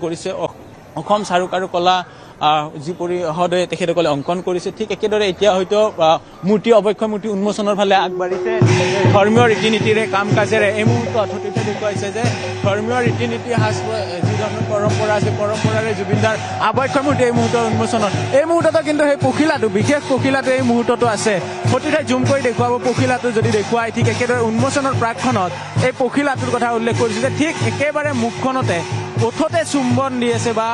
কৰিছে অসম চাৰুকাৰু কলা যি পৰিষদে তেখেতসকলে অংকন কৰিছে ঠিক একেদৰে এতিয়া হয়তো মূৰ্তি অবক্ষয় মূৰ্তি উন্মোচনৰ ফালে আগবাঢ়িছে ধৰ্মীয় ৰীতি নীতিৰে কাম কাজেৰে এই মুহূৰ্তত সঠিকভাৱে দেখুৱাইছে যে ধৰ্মীয় ৰীতি নীতি যি ধৰণৰ পৰম্পৰা আছে পৰম্পৰাৰে জুবিনদাৰ অবক্ষয় মূৰ্তি এই মুহূৰ্তৰ উন্মোচনত এই মুহূৰ্ততো কিন্তু সেই পখিলাটো বিশেষ পখিলাটো এই মুহূৰ্ততো আছে সঠিকভাৱে জুম কৰি দেখুৱাব পখিলাটো যদি দেখুৱাই ঠিক একেদৰে উন্মোচনৰ প্ৰাকখনত এই পখিলাটোৰ কথা উল্লেখ কৰিছে যে ঠিক একেবাৰে মুখখনতে ওঠতে চুম্বন দি আছে বা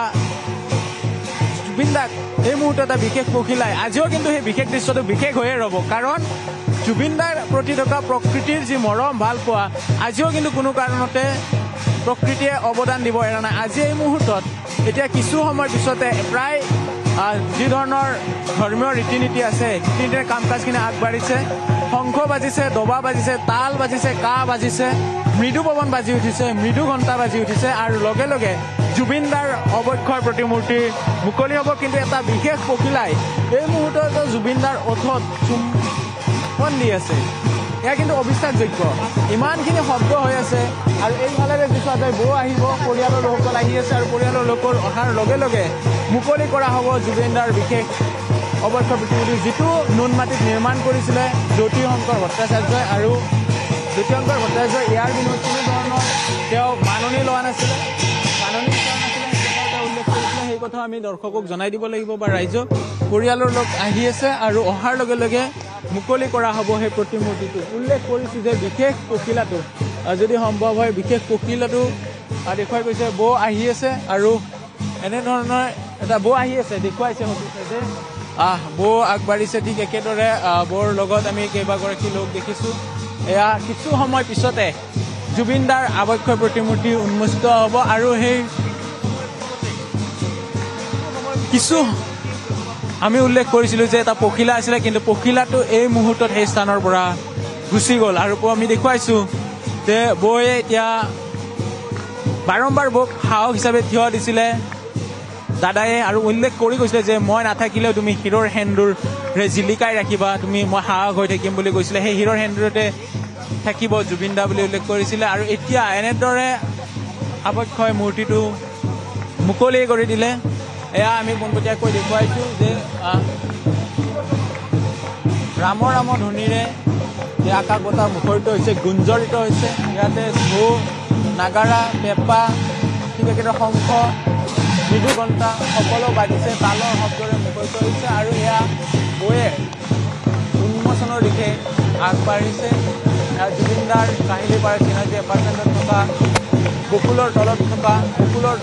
জুবিনদাক এই মুহূৰ্তত এটা বিশেষ পখিলাই আজিও কিন্তু সেই বিশেষ দৃশ্যটো বিশেষ হৈয়ে ৰ'ব কাৰণ জুবিনদাৰ প্ৰতি থকা প্ৰকৃতিৰ যি মৰম ভাল পোৱা আজিও কিন্তু কোনো কাৰণতে প্ৰকৃতিয়ে অৱদান দিব এৰা নাই আজি এই মুহূৰ্তত এতিয়া কিছু সময়ৰ পিছতে প্ৰায় যি ধৰণৰ ধৰ্মীয় ৰীতি নীতি আছে ৰীতি নীতিৰে কাম কাজখিনি আগবাঢ়িছে শংখ বাজিছে দবা বাজিছে তাল বাজিছে কাঁহ বাজিছে মৃদু পৱন বাজি উঠিছে মৃদু ঘণ্টা বাজি উঠিছে আৰু লগে লগে জুবিনদাৰ অবক্ষয় প্ৰতিমূৰ্তি মুকলি হ'ব কিন্তু এটা বিশেষ পখিলাই এই মুহূৰ্তত জুবিনদাৰ ওঠত চুম্বন দি আছে এয়া কিন্তু অবিশ্বাসযোগ্য ইমানখিনি শব্দ হৈ আছে আৰু এইফালেৰে যিটো আছে বৌ আহিব পৰিয়ালৰ লোকসকল আহি আছে আৰু পৰিয়ালৰ লোকৰ অহাৰ লগে লগে মুকলি কৰা হ'ব জুবিনদাৰ বিশেষ অবক্ষয় প্ৰতিমূৰ্তি যিটো নুনমাটিত নিৰ্মাণ কৰিছিলে জ্যোতিশংকৰ ভট্টাচাৰ্যই আৰু জ্যোতিশংকৰ ভট্টাচাৰ্যই ইয়াৰ বিনিময়ত কোনো ধৰণৰ তেওঁ মাননি লোৱা নাছিলে উল্লেখ কৰিছিলে সেই কথা আমি দৰ্শকক জনাই দিব লাগিব বা ৰাইজক পৰিয়ালৰ লোক আহি আছে আৰু অহাৰ লগে লগে মুকলি কৰা হ'ব সেই প্ৰতিমূৰ্তিটো উল্লেখ কৰিছোঁ যে বিশেষ পখিলাটো যদি সম্ভৱ হয় বিশেষ পখিলাটো দেখুৱাই গৈছে বৌ আহি আছে আৰু এনেধৰণৰ এটা বৌ আহি আছে দেখুৱাইছে সঠিকছে যে বৌ আগবাঢ়িছে ঠিক একেদৰে বৌৰ লগত আমি কেইবাগৰাকী লোক দেখিছোঁ এয়া কিছু সময় পিছতে জুবিনদাৰ অবক্ষয় প্ৰতিমূৰ্তি উন্মোচিত হ'ব আৰু সেই কিছু আমি উল্লেখ কৰিছিলোঁ যে এটা পখিলা আছিলে কিন্তু পখিলাটো এই মুহূৰ্তত সেই স্থানৰ পৰা গুচি গ'ল আৰু আমি দেখুৱাইছোঁ যে বৌয়ে এতিয়া বাৰম্বাৰ বৌক সাহস হিচাপে থিয় দিছিলে দাদায়ে আৰু উল্লেখ কৰি কৈছিলে যে মই নাথাকিলেও তুমি হীৰৰ সেন্দুৰে জিলিকাই ৰাখিবা তুমি মই সাহস হৈ থাকিম বুলি কৈছিলে সেই হীৰৰ সেন্দুৰতে থাকিব জুবিনদা বুলি উল্লেখ কৰিছিলে আৰু এতিয়া এনেদৰে অবক্ষয় মূৰ্তিটো মুকলি কৰি দিলে এয়া আমি পোনপটীয়াকৈ দেখুৱাইছোঁ যে ৰাম ৰাম ধ্বনিৰে এই আকাশ বতাহ মুখৰিত হৈছে গুঞ্জৰিত হৈছে ইয়াতে ঢৌ নাগাৰা পেঁপা ঠিক একেদৰে শংখ মৃদু ঘণ্টা সকলো বাজিছে তালৰ শব্দৰে মুখৰিত হৈছে আৰু এয়া বৌয়ে উন্মোচনৰ দিশে আগবাঢ়িছে জুবিনদাৰ কাহিলী পাৰা চিনাকি এপাৰ্টমেণ্টত থকা বকুলৰ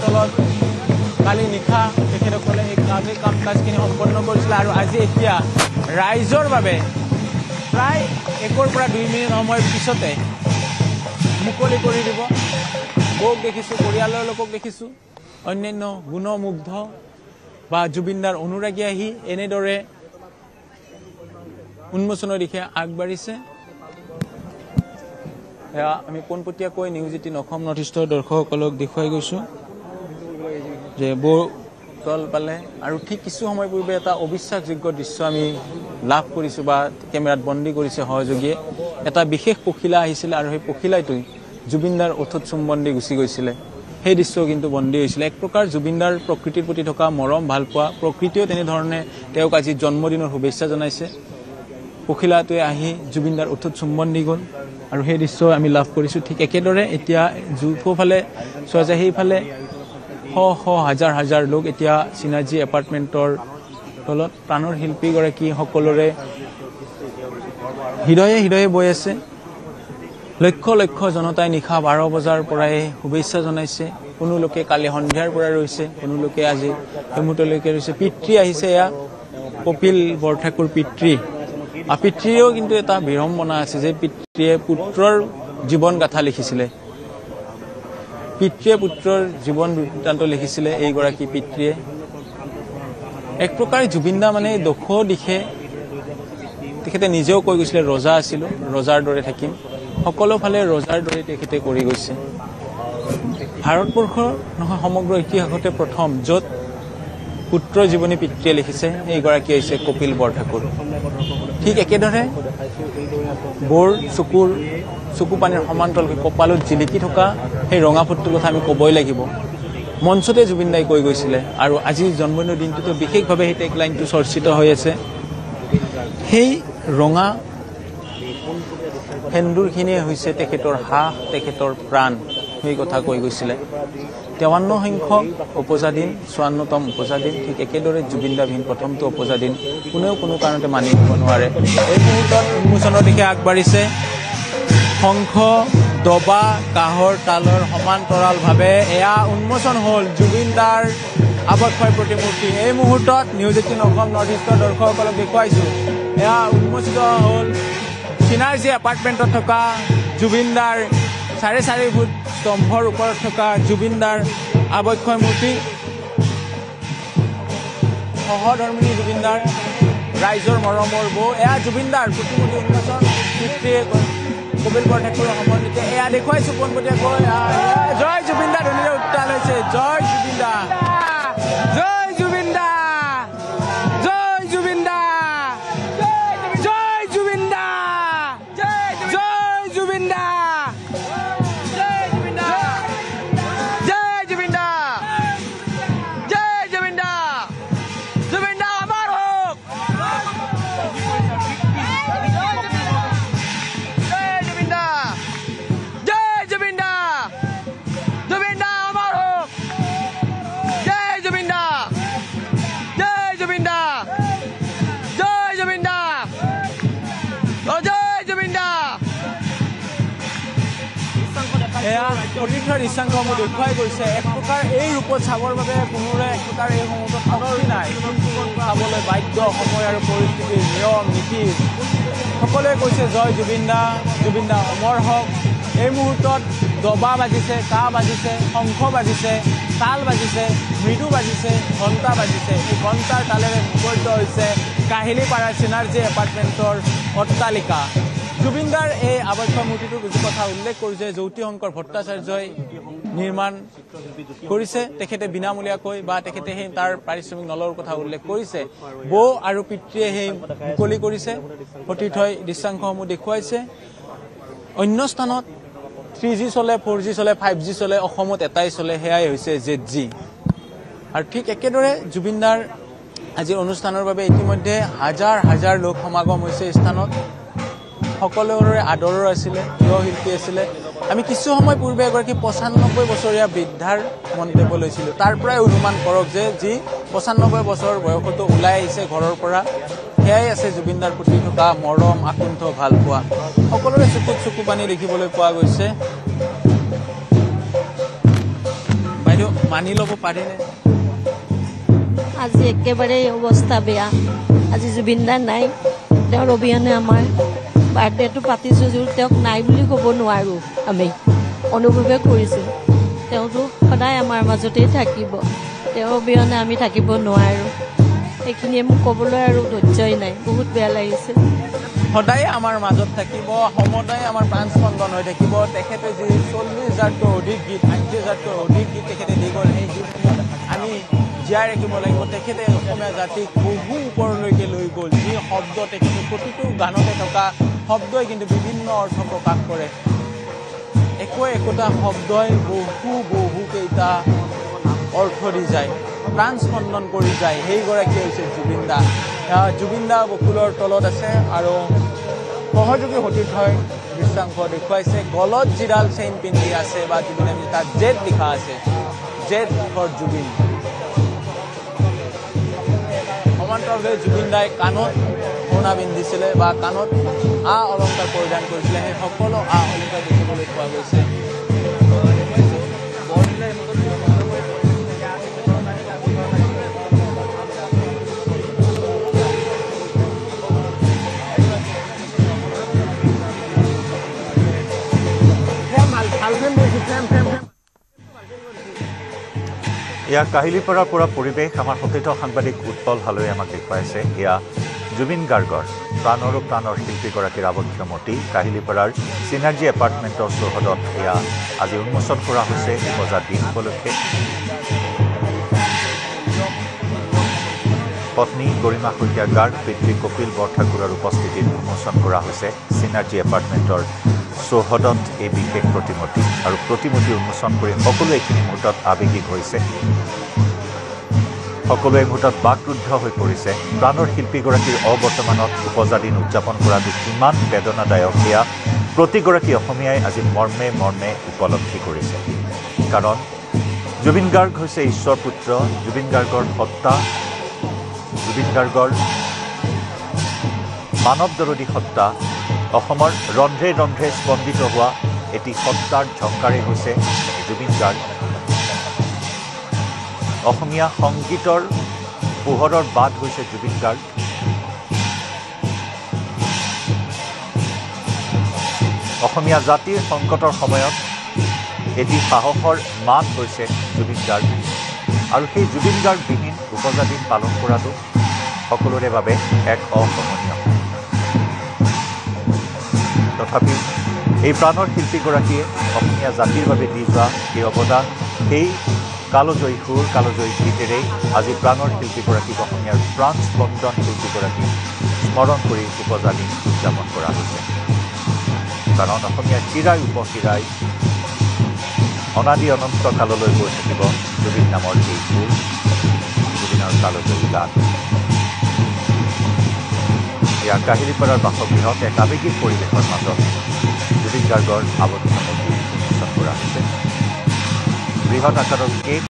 তলত কালি নিশা তেখেতসকলে এই কাম কাজখিনি সম্পন্ন কৰিছিলে আৰু আজি এতিয়া ৰাইজৰ বাবে প্ৰায় 1 পৰা 2 মিনিট সময়ৰ পিছতে মুকলি কৰি দিব বৌক দেখিছোঁ পৰিয়ালৰ লোকক দেখিছোঁ অন্যান্য গুণমুগ্ধ বা জুবিনদাৰ অনুৰাগী আহি এনেদৰে উন্মোচনৰ দিশে আগবাঢ়িছে এয়া আমি পোনপটীয়াকৈ নিউজ 18 অসম নৰ্থ ইষ্টৰ দৰ্শকসকলক দেখুৱাই গৈছোঁ যে বৌ দল পালে আৰু ঠিক কিছু সময় পূৰ্বে এটা অবিশ্বাসযোগ্য দৃশ্য আমি লাভ কৰিছোঁ বা কেমেৰাত বন্দী কৰিছে সহযোগীয়ে এটা বিশেষ পখিলা আহিছিলে আৰু সেই পখিলাটোই জুবিনদাৰ ওঠত চুম্বন দি গুচি গৈছিলে সেই দৃশ্য কিন্তু বন্দী হৈছিলে এক প্ৰকাৰ জুবিনদাৰ প্ৰকৃতিৰ প্ৰতি থকা মৰম ভাল পোৱা প্ৰকৃতিও তেনেধৰণে তেওঁক আজি জন্মদিনৰ শুভেচ্ছা জনাইছে পখিলাটোৱে আহি জুবিনদাৰ ওঠত চুম্বন দি গ'ল আৰু সেই দৃশ্য আমি লাভ কৰিছোঁ ঠিক একেদৰে এতিয়া জুফালে চোৱা যায় সেইফালে হাজাৰ হাজাৰ লোক এতিয়া চিনাজি এপাৰ্টমেণ্টৰ তলত প্ৰাণৰ শিল্পীগৰাকী সকলোৰে হৃদয়ে বৈ আছে লক্ষ লক্ষ জনতাই নিশা 12 বজাৰ পৰাই শুভেচ্ছা জনাইছে কোনো লোকে কালি সন্ধিয়াৰ পৰা ৰৈছে কোনো লোকে আজি এই মুহূৰ্তলৈকে ৰৈছে পিতৃ আহিছে এয়া কপিল বৰঠাকুৰ পিতৃয়েও কিন্তু এটা বিড়ম্বনা আছে যে পিতৃয়ে পুত্ৰৰ জীৱন গাথা লিখিছিলে পিতৃয়ে পুত্ৰৰ জীৱন বৃত্তান্ত লিখিছিলে এইগৰাকী পিতৃয়ে এক প্ৰকাৰে জুবিনদা মানে দক্ষ দিশে তেখেতে নিজেও কৈ গৈছিলে ৰজা আছিলোঁ ৰজাৰ দৰে থাকিম সকলো ফালে ৰজাৰ দৰে তেখেতে কৰি গৈছে ভাৰতবৰ্ষৰ নহয় সমগ্ৰ ইতিহাসতে প্ৰথম য'ত পুত্ৰ জীৱনী পিতৃয়ে লিখিছে এইগৰাকী হৈছে কপিল বৰঠাকুৰ ঠিক একেদৰে বৰ চকু পানীৰ সমান্তৰালকৈ কপালত জিলিকি থকা সেই ৰঙা ফুটটোৰ কথা আমি ক'বই লাগিব মঞ্চতে জুবিন দাই কৈ গৈছিলে আৰু আজিৰ জন্মদিনৰ দিনটোতো বিশেষভাৱে সেই টেগলাইনটো চৰ্চিত হৈ আছে সেই ৰঙা সেন্দুৰখিনিয়ে হৈছে তেখেতৰ হাঁহ তেখেতৰ প্ৰাণ সেই কথা কৈ গৈছিলে 53 সংখ্যক উপজা দিন 54তম উপজা দিন ঠিক একেদৰে জুবিন দাৰ প্ৰথমটো উপজা দিন কোনেও কোনো কাৰণতে মানি নিব নোৱাৰে এই মুহূৰ্তত উন্মোচনৰ দিশে আগবাঢ়িছে শংখ দবা কাহৰ তালৰ সমান্তৰালভাৱে এয়া উন্মোচন হ'ল জুবিন দাৰ আৱক্ষয় প্ৰতিমূৰ্তি এই মুহূৰ্তত নিউজ 18 অসম নৰ্থ ইষ্টৰ দৰ্শকসকলক দেখুৱাইছোঁ এয়া উন্মোচিত হ'ল চিনাৰ্জী এপাৰ্টমেণ্টত থকা জুবিন দাৰ 4.5 ফুট স্তম্ভৰ ওপৰত থকা জুবিন দাৰ আৱক্ষয় মূৰ্তি সহধৰ্মিনী জুবিন দাৰ ৰাইজৰ মৰমৰ বৌ এয়া জুবিন দাৰ প্ৰতিমূৰ্তি উন্মোচন পিতৃয়ে কপিল বৰঠাকুৰৰ সমন্বিতে এয়া দেখুৱাইছোঁ পোনপটীয়াকৈ জয় জুবিন দা ধ্বনিৰে উত্তাল হৈছে জয় জুবিন দা জয় জুবিন দা জয় জুবিন দা জয় জুবিন দা জয় জুবিন দা জয় জুবিন দা জয় জুবিন দা জয় জুবিন দা জুবিন দা আমাৰ হোক এয়া সতীৰ্থৰ দৃশ্যাংশসমূহ দেখুৱাই গৈছে এক প্ৰকাৰ এই ৰূপত চাবৰ বাবে কোনোৰে এক প্ৰকাৰ এই সমূহত সামৰি নাই চাবলৈ বাধ্য সময় আৰু পৰিস্থিতিৰ নিয়ম নীতি সকলোৱে কৈছে জয় জুবিন দা অমৰ হওক এই মুহূৰ্তত দবা বাজিছে কাঁহ বাজিছে শংখ বাজিছে তাল বাজিছে মৃদু বাজিছে ঘণ্টা বাজিছে এই ঘণ্টাৰ তালেৰে মুখৰিত হৈছে কাহিলীপাৰা চিনাৰ্জী এপাৰ্টমেণ্টৰ অট্টালিকা জুবিন দাৰ এই আৱক্ষয় মূৰ্তিটোৰ কিছু কথা উল্লেখ কৰিছে জ্যোতি শংকৰ ভট্টাচাৰ্যই নিৰ্মাণ কৰিছে তেখেতে বিনামূলীয়াকৈ বা তেখেতে সেই তাৰ পাৰিশ্ৰমিক নলৰ কথা উল্লেখ কৰিছে বৌ আৰু পিতৃয়ে সেই মুকলি কৰিছে সতীৰ্থই দৃশ্যাংশসমূহ দেখুৱাইছে অন্য স্থানত 3G চলে 4G চলে 5G চলে অসমত এটাই চলে সেয়াই হৈছে ZG আৰু ঠিক একেদৰে জুবিন দাৰ আজিৰ অনুষ্ঠানৰ বাবে ইতিমধ্যে হাজাৰ হাজাৰ লোক সমাগম হৈছে স্থানত সকলোৰে আদৰৰ আছিলে প্ৰিয় শিল্পী আছিলে আমি কিছু সময় পূৰ্বে এগৰাকী 95 বছৰীয়া বৃদ্ধাৰ মন্তব্য লৈছিলোঁ তাৰ পৰাই অনুমান কৰক যে যি 95 বছৰ বয়সতো ওলাই আহিছে ঘৰৰ পৰা সেয়াই আছে জুবিন দাৰ প্ৰতি থকা মৰম আকুণ্ঠ ভাল পোৱা সকলোৰে চকুত চকু পানী দেখিবলৈ পোৱা গৈছে বাইদেউ মানি ল'ব পাৰিনে আজি একেবাৰে অৱস্থা বেয়া আজি জুবিন দা নাই তেওঁৰ অবিহনে আমাৰ বাৰ্থডেটো পাতিছোঁ যদিও তেওঁক নাই বুলি ক'ব নোৱাৰোঁ আমি অনুভৱে কৰিছোঁ তেওঁতো সদায় আমাৰ মাজতেই থাকিব তেওঁৰ অবিহনে আমি থাকিব নোৱাৰোঁ সেইখিনিয়ে মোক ক'বলৈ আৰু ধৈৰ্যই নাই বহুত বেয়া লাগিছে সদায় আমাৰ মাজত থাকিব সমদায় আমাৰ প্ৰাণ স্পন্দন হৈ থাকিব তেখেতে যি 40,000তকৈ অধিক গীত 80,000তকৈ অধিক গীত তেখেতে দি গ'ল সেই গীতসমূহ আমি জীয়াই ৰাখিব লাগিব তেখেতে অসমীয়া জাতিক বহু ওপৰলৈকে লৈ গ'ল যি শব্দ তেখেতে প্ৰতিটো গানতে থকা শব্দই কিন্তু বিভিন্ন অৰ্থ প্ৰকাশ কৰে একোটা শব্দই বহুকেইটা অৰ্থ দি যায় প্ৰাণ স্পন্দন কৰি যায় সেইগৰাকী হৈছে জুবিন দা বকুলৰ তলত আছে আৰু সহযোগী সতীৰ্থই দৃশ্যাংশ দেখুৱাইছে গলত যিডাল চেইন পিন্ধি আছে বা জুবিন আমি তাত জেড লিখা আছে জেড ফৰ জুবিন সমান্তৰালভাৱে জুবিন দাই কাণত সোণা পিন্ধিছিলে বা কাণত অলংকাৰ পৰিধান কৰিছিলে সেই সকলো অলংকাৰ দেখিবলৈ পোৱা গৈছে এয়া কাহিলীপাৰাৰ পৰা পৰিৱেশ আমাৰ সতীৰ্থ সাংবাদিক উৎপল হালৈ আমাক দেখুৱাইছে এয়া জুবিন গাৰ্গৰ প্ৰাণৰ শিল্পীগৰাকীৰ আৱক্ষয় মূৰ্তি কাহিলীপাৰাৰ চিনাৰ্জী এপাৰ্টমেণ্টৰ চৌহদত এয়া আজি উন্মোচন কৰা হৈছে উপজা দিন উপলক্ষে পত্নী গৰিমা শইকীয়া গাৰ্গ, পিতৃ কপিল বৰঠাকুৰৰ উপস্থিতিত উন্মোচন কৰা হৈছে চিনাৰ্জি এপাৰ্টমেণ্টৰ চৌহদত এই বিশেষ প্ৰতিমূৰ্তি। আৰু প্ৰতিমূৰ্তি উন্মোচন কৰি সকলো এইখিনি মুহূৰ্তত আৱেগিক হৈছে, সকলো এই মুহূৰ্তত বাকৰুদ্ধ হৈ পৰিছে। প্ৰাণৰ শিল্পীগৰাকীৰ অবৰ্তমানত উপজা দিন উদযাপন কৰাটো কিমান বেদনাদায়ক সেয়া প্ৰতিগৰাকী অসমীয়াই আজি মৰ্মে মৰ্মে উপলব্ধি কৰিছে। কাৰণ জুবিন গাৰ্গ হৈছে ঈশ্বৰ পুত্ৰ, জুবিন গাৰ্গৰ সত্তা, জুবিন গাৰ্গৰ মানৱ দৰদী সত্তা, অসমৰ ৰন্ধ্ৰে ৰন্ধ্ৰে স্পন্দিত হোৱা এটি সত্তাৰ ঝংকাৰেই হৈছে জুবিন গাৰ্গ। অসমীয়া সংগীতৰ পোহৰৰ বাট হৈছে জুবিন গাৰ্গ। অসমীয়া জাতিৰ সংকটৰ সময়ত এটি সাহসৰ মাত হৈছে জুবিন গাৰ্গ। আৰু সেই জুবিন গাৰ্গবিহীন উপজা দিন পালন কৰাটো সকলোৰে বাবে এক অসহনীয়। তথাপি এই প্ৰাণৰ শিল্পীগৰাকীয়ে অসমীয়া জাতিৰ বাবে দি যোৱা এই অৱদান, সেই কালজয়ী সুৰ, কালজয়ী গীতেৰেই আজি প্ৰাণৰ শিল্পীগৰাকীক, অসমীয়াৰ প্ৰাণ স্পন্দন শিল্পীগৰাকীক স্মৰণ কৰি উপজা দিন উদযাপন কৰা হৈছে। কাৰণ অসমীয়া চিৰাই উপচিৰাই অনাদি অনন্ত কাললৈ গৈ থাকিব জুবিন নামৰ এই সুৰ, জুবিনৰ কালজয়ী গান। এয়া কাহিলীপাৰাৰ বাসগৃহত এক আৱেগিক পৰিৱেশৰ মাজত জুবিন গাৰ্গৰ আৱদ্ধ মূৰ্তি উন্মোচন কৰা হৈছে। বৃহৎ আকাৰৰ কেক